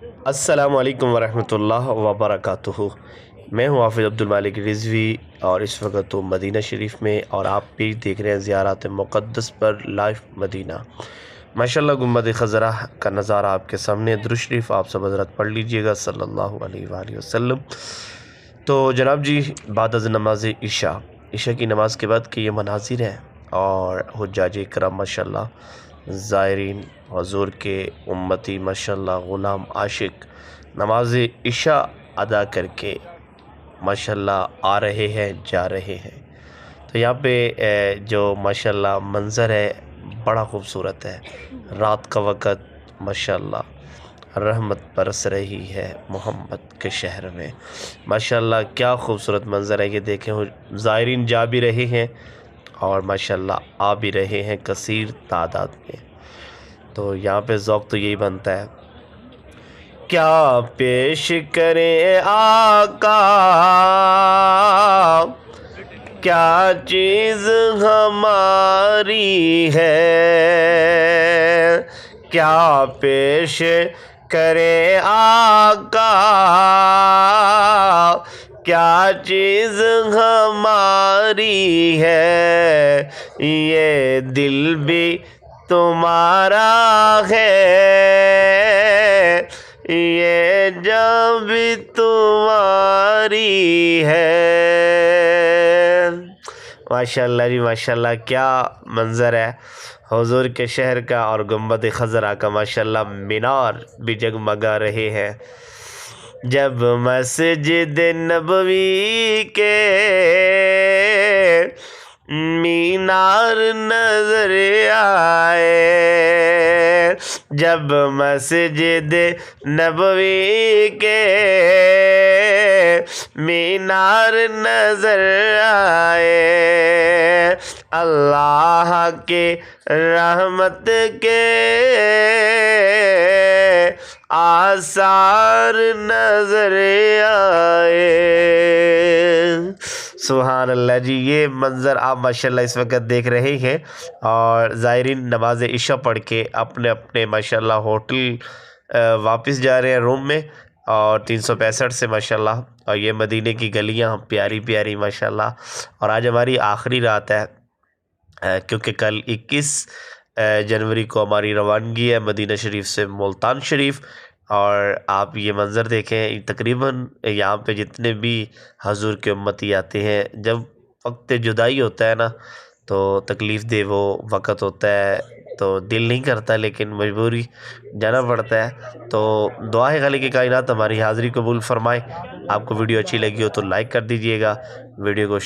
السلام علیکم ورحمۃ اللہ وبرکاتہ۔ میں ہوں حافظ عبدالمالک رضوی اور اس وقت ہوں مدینہ شریف میں، اور آپ بھی دیکھ رہے ہیں زیارات مقدس پر لائف مدینہ۔ ماشاءاللہ گنبد خضرہ کا نظارہ آپ کے سامنے، درود شریف آپ سب حضرت پڑھ لیجئے گا صلی اللہ علیہ وآلہ وسلم۔ تو جناب جی، بعد از نماز عشاء کی نماز کے بعد کے یہ مناظر ہیں، اور حجاج کرام ماشاءاللہ، زائرین حضور کے امتی ماشاءاللہ غلام عاشق نماز عشاء ادا کر کے ماشاءاللہ آ رہے ہیں، جا رہے ہیں۔ تو یہاں پہ جو ماشاءاللہ منظر ہے بڑا خوبصورت ہے۔ رات کا وقت ماشاءاللہ رحمت برس رہی ہے محمد کے شہر میں۔ ماشاءاللہ کیا خوبصورت منظر ہے، یہ دیکھیں زائرین جا بھی رہے ہیں اور ماشاءاللہ آ بھی رہے ہیں کثیر تعداد میں۔ تو یہاں پہ ذوق تو یہی بنتا ہے، کیا پیش کریں آقا، کیا چیز ہماری ہے، کیا پیش کریں آقا، کیا چیز ہماری ہے، یہ دل بھی تمہارا ہے، یہ جان بھی تمہاری ہے۔ ماشاءاللہ جی ماشاءاللہ، کیا منظر ہے حضور کے شہر کا، اور گنبد خضرہ کا ماشاءاللہ مینار بھی جگمگا رہے ہیں۔ جب مسجد نبوی کے مینار نظر آئے، جب مسجد نبوی کے مینار نظر آئے، اللہ کے رحمت کے آثار نظر آئے۔ سبحان اللہ جی، یہ منظر آپ ماشاءاللہ اس وقت دیکھ رہے ہیں، اور زائرین نماز عشاء پڑھ کے اپنے اپنے ماشاءاللہ ہوٹل واپس جا رہے ہیں روم میں، اور 365 سے ماشاءاللہ، اور یہ مدینے کی گلیاں پیاری پیاری ماشاءاللہ۔ اور آج ہماری آخری رات ہے، کیونکہ کل 21 جنوری کو ہماری روانگی ہے مدینہ شریف سے ملتان شریف۔ اور آپ یہ منظر دیکھیں، تقریباً یہاں پہ جتنے بھی حضور کے امتی آتے ہیں، جب وقت جدائی ہوتا ہے نا، تو تکلیف دہ وہ وقت ہوتا ہے، تو دل نہیں کرتا لیکن مجبوری جانا پڑتا ہے۔ تو دعا ہے خالق کائنات ہماری حاضری قبول فرمائے۔ آپ کو ویڈیو اچھی لگی ہو تو لائک کر دیجئے گا، ویڈیو کو